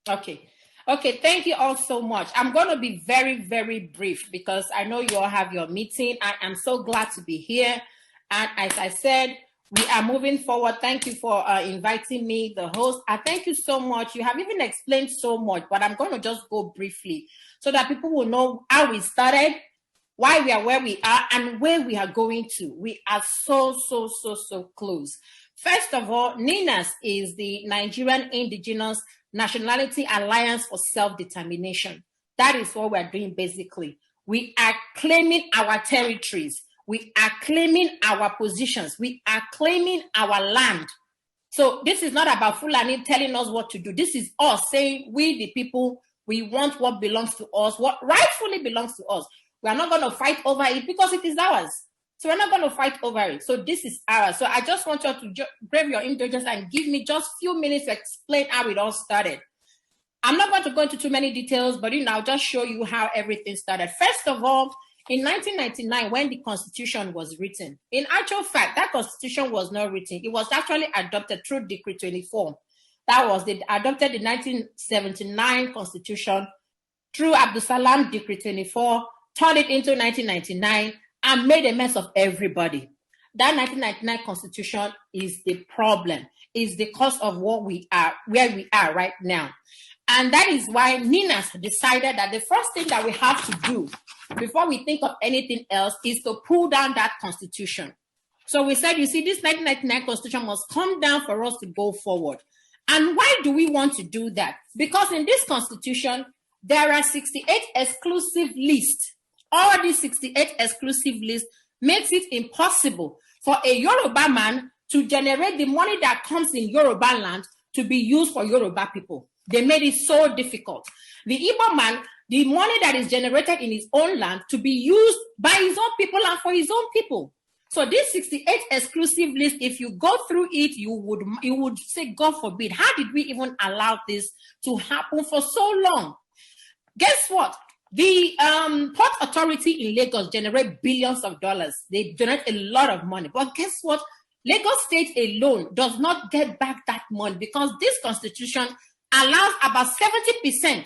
Okay. Okay, thank you all so much. I'm going to be very, very brief because I know you all have your meeting. I am so glad to be here. And as I said, we are moving forward. Thank you for inviting me, the host. I thank you so much. You have even explained so much, but I'm going to just go briefly so that people will know how we started, why we are where we are, and where we are going to. We are so close. First of all, NINAS is the Nigerian Indigenous Nationality Alliance for Self-Determination. That is what we're doing basically. We are claiming our territories. We are claiming our positions. We are claiming our land. So this is not about Fulani telling us what to do. This is us saying, we the people, we want what belongs to us, what rightfully belongs to us. We are not going to fight over it because it is ours. So we're not going to fight over it. So this is ours. So I just want you to brave your indulgence and give me just a few minutes to explain how it all started. I'm not going to go into too many details, but I'll just show you how everything started. First of all, in 1999, when the Constitution was written, in actual fact, that Constitution was not written. It was actually adopted through Decree 24. That was adopted the 1979 Constitution through Abdul-Salam Decree 24, turned it into 1999, and made a mess of everybody. That 1999 Constitution is the problem, is the cause of what we are, where we are right now. And that is why NINAS decided that the first thing that we have to do before we think of anything else is to pull down that Constitution. So we said, you see, this 1999 Constitution must come down for us to go forward. And why do we want to do that? Because in this Constitution, there are 68 exclusive lists. All these 68 exclusive lists makes it impossible for a Yoruba man to generate the money that comes in Yoruba land to be used for Yoruba people. They made it so difficult. The Igbo man, the money that is generated in his own land to be used by his own people and for his own people. So this 68 exclusive list, if you go through it, you would say, God forbid, how did we even allow this to happen for so long? Guess what? The Port Authority in Lagos generate billions of dollars. They generate a lot of money. But guess what? Lagos State alone does not get back that money because this Constitution allows about 70%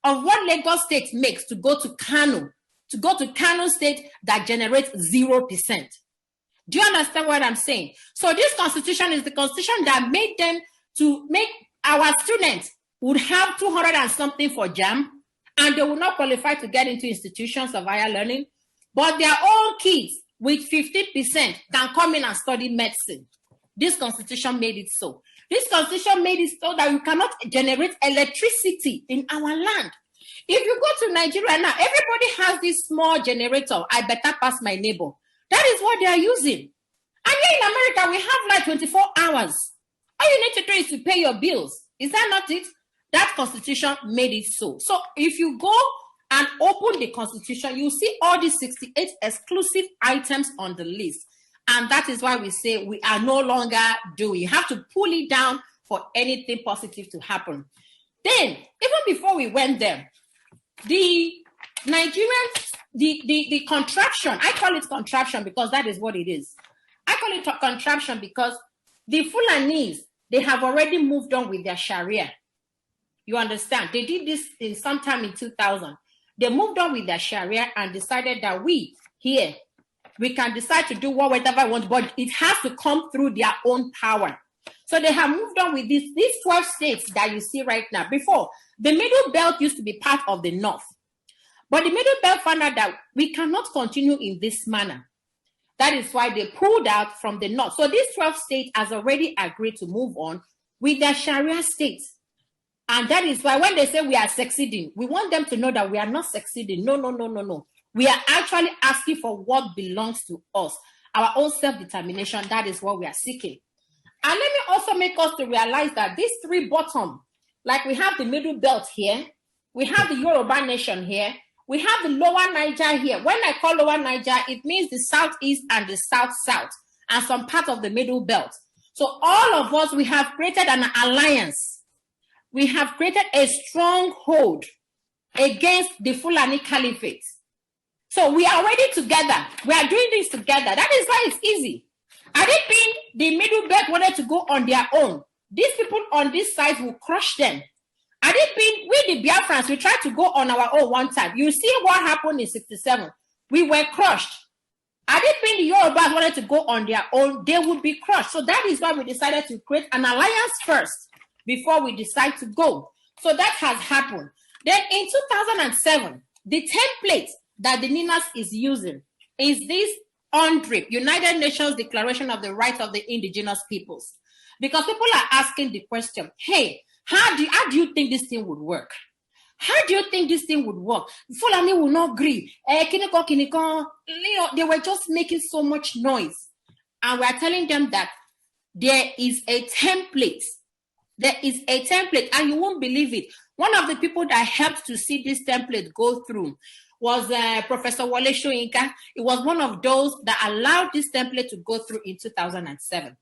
of what Lagos State makes to go to Kano State that generates 0%. Do you understand what I'm saying? So this Constitution is the Constitution that made them to make our students would have 200 and something for JAM, and they will not qualify to get into institutions of higher learning, but their own kids with 50% can come in and study medicine. This Constitution made it so. This Constitution made it so that you cannot generate electricity in our land. If you go to Nigeria now, everybody has this small generator. I better pass my neighbor. That is what they are using. And here in America, we have like 24 hours. All you need to do is to pay your bills. Is that not it? That Constitution made it so. So if you go and open the Constitution, you see all these 68 exclusive items on the list. And that is why we say we are no longer doing. You have to pull it down for anything positive to happen. Then, even before we went there, the Nigerians, the contraption, I call it contraption because that is what it is. I call it a contraption because the Fulanese, they have already moved on with their Sharia. You understand? They did this in sometime in 2000. They moved on with their Sharia and decided that we here, we can decide to do whatever we want, but it has to come through their own power. So they have moved on with these 12 states that you see right now. Before, the Middle Belt used to be part of the North. But the Middle Belt found out that we cannot continue in this manner. That is why they pulled out from the North. So these 12 states has already agreed to move on with their Sharia states. And that is why when they say we are succeeding, we want them to know that we are not succeeding. No. We are actually asking for what belongs to us. Our own self-determination, that is what we are seeking. And let me also make us to realize that these three bottom, like we have the Middle Belt here, we have the Yoruba nation here, we have the Lower Niger here. When I call Lower Niger, it means the Southeast and the South, and some part of the Middle Belt. So all of us, we have created an alliance. We have created a stronghold against the Fulani Caliphate. So we are already together. We are doing this together. That is why it's easy. Had it been the Middle Belt wanted to go on their own, these people on this side will crush them. Had it the Biafrans, we tried to go on our own one time. You see what happened in 67. We were crushed. I didn't think the Yorubas wanted to go on their own. They would be crushed. So that is why we decided to create an alliance first before we decide to go. So that has happened. Then in 2007, the template that the NINAS is using is this UNDRIP, United Nations Declaration of the Rights of the Indigenous Peoples. Because people are asking the question, hey, how do you think this thing would work? How do you think this thing would work? Fulani will not agree. They were just making so much noise. And we're telling them that there is a template. There is a template, and you won't believe it. One of the people that helped to see this template go through was Professor Wole Soyinka. It was one of those that allowed this template to go through in 2007.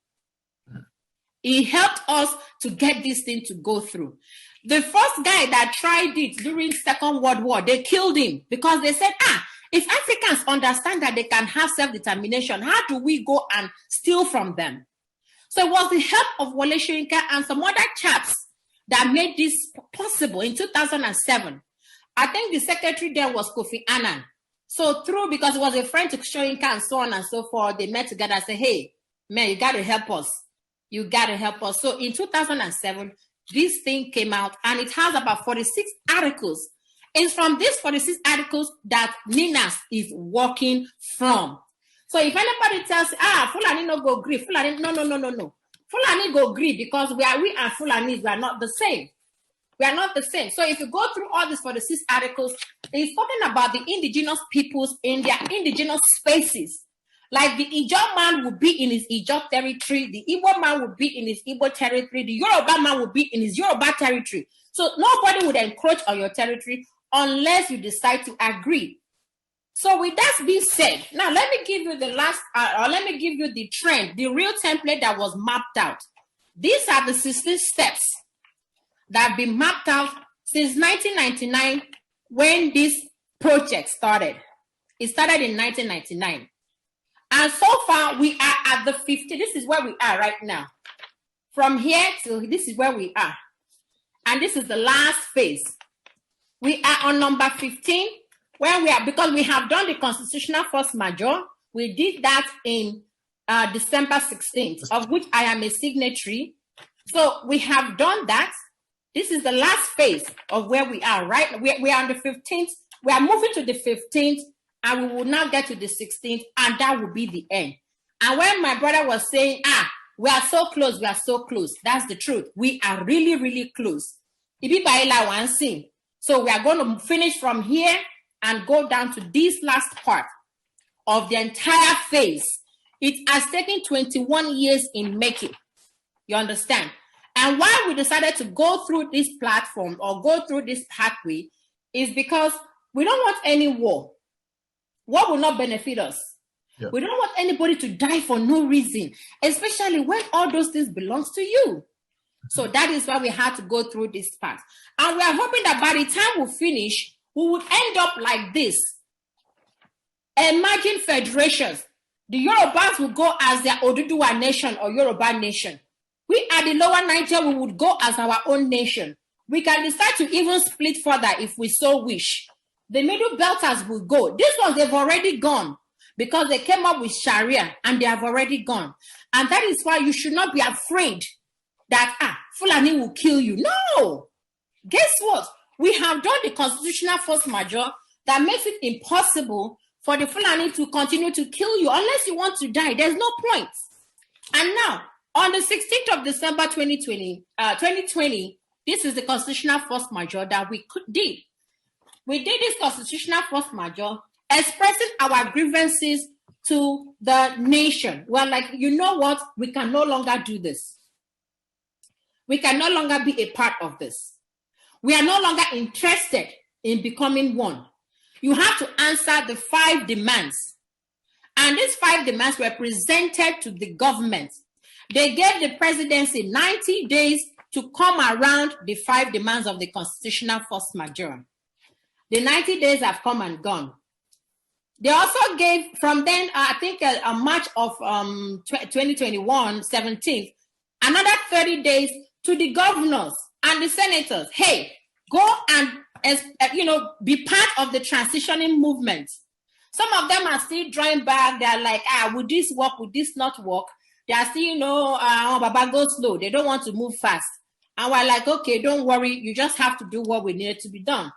He helped us to get this thing to go through. The first guy that tried it during Second World War, they killed him because they said, if Africans understand that they can have self-determination, how do we go and steal from them? So it was the help of Wole Soyinka and some other chaps that made this possible in 2007. I think the secretary there was Kofi Annan. So because it was a friend to Soyinka and so on and so forth, they met together and said, hey, man, you got to help us. You got to help us. So in 2007, this thing came out, and it has about 46 articles. It's from these 46 articles that NINAS is working from. So if anybody tells, Fulani no go agree, Fulani, no. Fulani go agree because we and Fulanis, we are not the same. We are not the same. So if you go through all these 46 articles, it's talking about the indigenous peoples in their indigenous spaces. Like the Ijaw man would be in his Ijaw territory, the Igbo man would be in his Igbo territory, the Yoruba man would be in his Yoruba territory. So nobody would encroach on your territory unless you decide to agree. So with that being said, now let me give you the let me give you the trend, the real template that was mapped out. These are the 16 steps that have been mapped out since 1999 when this project started. It started in 1999. And so far, we are at the 50. This is where we are right now. From here to this is where we are. And this is the last phase. We are on number 15, where we are, because we have done the constitutional force majeure. We did that in December 16th, of which I am a signatory. So we have done that. This is the last phase of where we are, right? We are on the 15th. We are moving to the 15th. And we will now get to the 16th, and that will be the end. And when my brother was saying, we are so close, that's the truth. We are really, really close. So we are going to finish from here and go down to this last part of the entire phase. It has taken 21 years in making. You understand? And why we decided to go through this platform or go through this pathway is because we don't want any war. War will not benefit us. Yeah. We don't want anybody to die for no reason, especially when all those things belong to you. So that is why we had to go through this path. And we are hoping that by the time we finish, we would end up like this. Imagine federations. The Yorubas will go as their Oduduwa nation or Yoruba nation. We at the lower Niger, we would go as our own nation. We can decide to even split further if we so wish. The middle belters will go. These ones, they've already gone because they came up with Sharia and they have already gone. And that is why you should not be afraid that, Fulani will kill you. No! Guess what? We have done the constitutional force majeure that makes it impossible for the Fulani to continue to kill you unless you want to die. There's no point. And now, on the 16th of December 2020, this is the constitutional force majeure that we did. We did this constitutional force majeure expressing our grievances to the nation. We're like, you know what? We can no longer do this. We can no longer be a part of this. We are no longer interested in becoming one. You have to answer the 5 demands. And these 5 demands were presented to the government. They gave the presidency 90 days to come around the 5 demands of the constitutional force majeure. The 90 days have come and gone. They also gave, from then, I think March of 2021, 17th, another 30 days to the governors and the senators. Hey, go and be part of the transitioning movement. Some of them are still drawing back. They're like, would this work? Would this not work? They are still, Baba, go slow. They don't want to move fast. And we're like, okay, don't worry. You just have to do what we need to be done.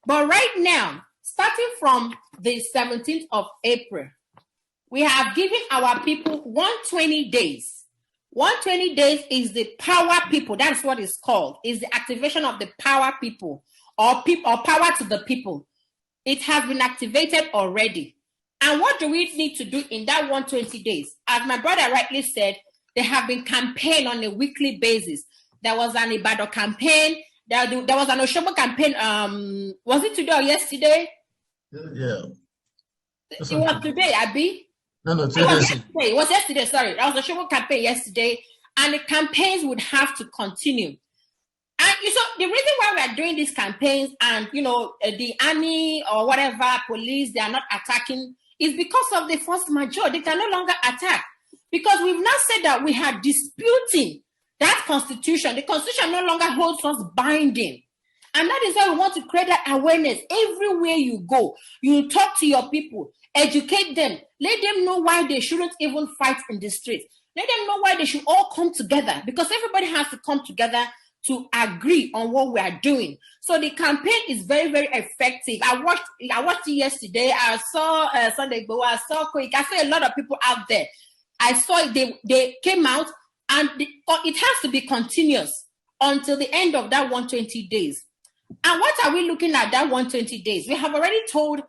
But right now, starting from the 17th of April, we have given our people 120 days. 120 days is the power people. That's what it's called. Is the activation of the power people or power to the people. It has been activated already. And what do we need to do in that 120 days? As my brother rightly said, there have been campaigns on a weekly basis. There was an Ibadan campaign. There was an Oshobo campaign. Was it today or yesterday? Yeah. It was today, Abi. No, today. It was yesterday, sorry. There was a Oshobo campaign yesterday. And the campaigns would have to continue. And so the reason why we are doing these campaigns and, the army or whatever, police, they are not attacking is because of the force majeure. They can no longer attack. Because we've now said that we are disputing that constitution. The constitution no longer holds us binding. And that is why we want to create that awareness. Everywhere you go, you talk to your people, educate them, let them know why they shouldn't even fight in the streets. Let them know why they should all come together, because everybody has to come together to agree on what we are doing. So the campaign is very, very effective. I watched it yesterday. I saw Sunday Igboho. I saw Koiki. I saw a lot of people out there. I saw it. They came out, and it has to be continuous until the end of that 120 days. And what are we looking at that 120 days? We have already told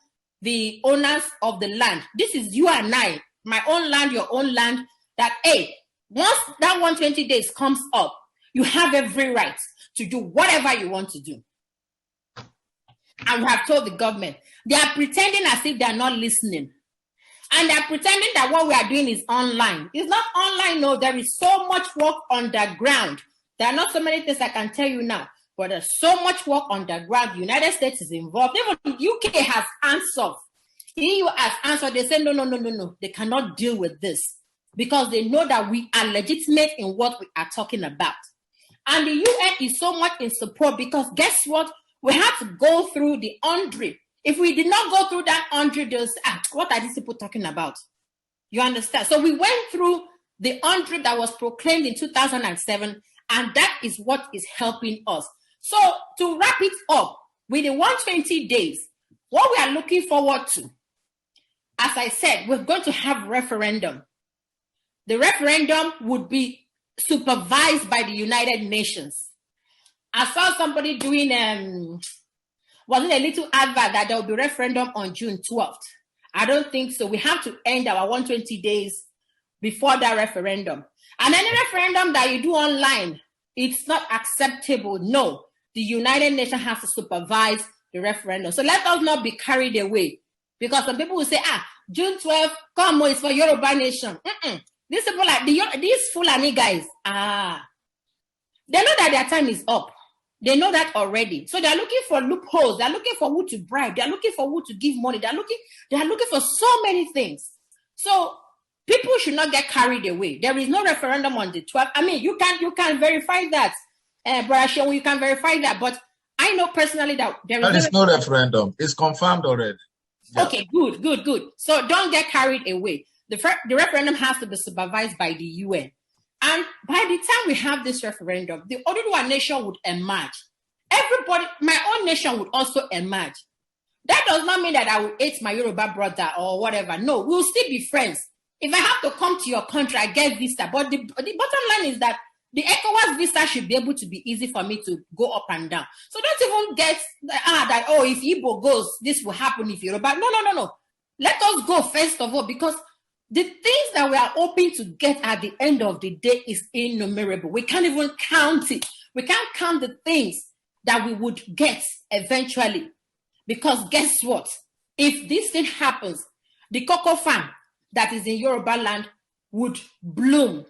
the owners of the land, this is you and I, my own land, your own land, that, hey, once that 120 days comes up, you have every right to do whatever you want to do. And we have told the government. They are pretending as if they are not listening. And they're pretending that what we are doing is online. It's not online, no. There is so much work underground. There are not so many things I can tell you now. But there's so much work underground. The United States is involved. Even the UK has answered. The EU has answered. They say, no. They cannot deal with this. Because they know that we are legitimate in what we are talking about. And the UN is so much in support because guess what? We have to go through the 100. If we did not go through that 100, they'll say, what are these people talking about? You understand? So we went through the 100 that was proclaimed in 2007, and that is what is helping us. So to wrap it up, with the 120 days, what we are looking forward to, as I said, we're going to have referendum. The referendum would be supervised by the United Nations. I saw somebody doing wasn't a little advert that there will be referendum on June 12th. I don't think so. We have to end our 120 days before that referendum. And any referendum that you do online, it's not acceptable. No, the United Nations has to supervise the referendum. So let us not be carried away. Because some people will say, June 12th, come on, it's for Yoruba Nation. These people these Fulani guys, they know that their time is up. They know that already. So they're looking for loopholes. They're looking for who to bribe. They're looking for who to give money. They're looking for so many things. So people should not get carried away. There is no referendum on the 12th. I mean, you can verify that. Brother Shehu, you can verify that. But I know personally that there is no referendum. It's confirmed already. Yeah. Okay, good. So don't get carried away. The referendum has to be supervised by the UN. And by the time we have this referendum, the Oduduwa nation would emerge. Everybody, my own nation would also emerge. That does not mean that I will hate my Yoruba brother or whatever. No, we'll still be friends. If I have to come to your country, I get visa. But the bottom line is that the ECOWAS visa should be able to be easy for me to go up and down. So don't even get that, if Igbo goes, this will happen if Yoruba. No. Let us go first of all, because the things that we are hoping to get at the end of the day is innumerable. We can't even count it. We can't count the things that we would get eventually. Because guess what? If this thing happens, the cocoa farm that is in Yoruba land would bloom.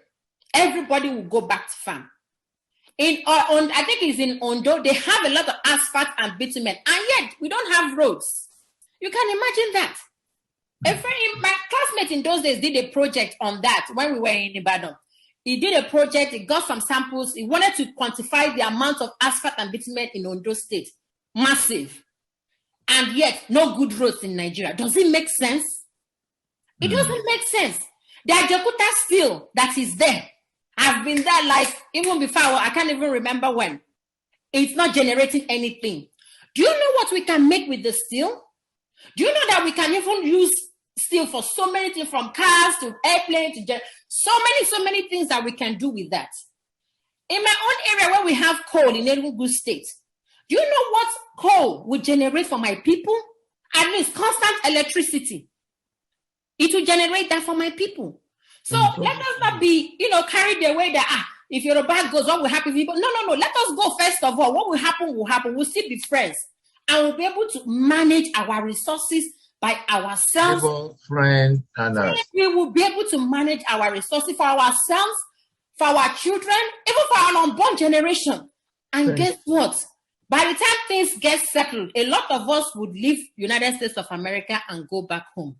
Everybody will go back to farm. I think it's in Ondo, they have a lot of asphalt and bitumen, and yet we don't have roads. You can imagine that. My classmate in those days did a project on that when we were in Ibadan. He did a project, he got some samples, he wanted to quantify the amount of asphalt and bitumen in Ondo State. Massive. And yet, no good roads in Nigeria. Does it make sense? It doesn't make sense. The Ajaokuta steel that is there has been there like even before, I can't even remember when. It's not generating anything. Do you know what we can make with the steel? Do you know that we can even use steel for so many things, from cars to airplanes to so many things that we can do with that? In my own area where we have coal in Enugu State, do you know what coal would generate for my people? At least constant electricity. It will generate that for my people. So let us not be, carried away that, if Yoruba goes, what will happen? No. Let us go first of all. What will happen will happen. We'll still be friends. And we'll be able to manage our resources by ourselves. Neighbor, friend, and us. We will be able to manage our resources for ourselves, for our children, even for our unborn generation. And guess what? By the time things get settled, a lot of us would leave United States of America and go back home.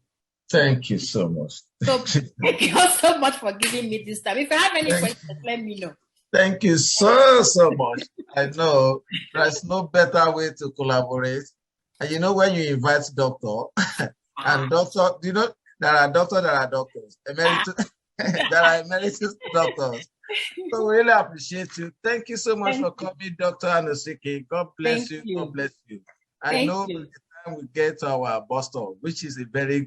Thank you so much. So thank you so much for giving me this time. If you have any questions, let me know. Thank you so much. I know there's no better way to collaborate. And when you invite doctor, and doctor, there are doctors, emeritus, there are emeritus doctors. So we really appreciate you. Thank you so much for coming, Dr. Anosike. God bless you. God bless you. I know by the time we get to our bus stop, which is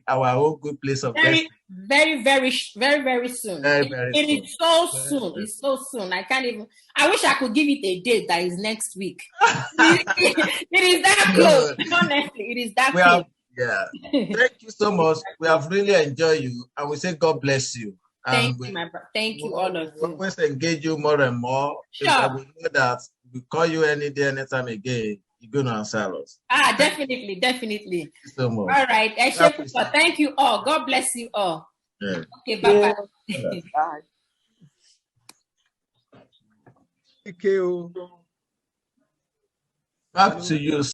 our own good place of very soon. Very soon. It is so soon. It's so soon. I can't even. I wish I could give it a date that is next week. It is that close. Honestly, it is that close. Yeah. Thank you so much. We have really enjoyed you, and we say God bless you. Thank you, my brother. Thank you, all of you. We always engage you more and more. Sure. We know that we call you any day, anytime again, you're going to answer us. Definitely. Thank you so much. All right. Thank you all. God bless you all. Yeah. Okay, bye-bye. Bye. Thank you. Back to you.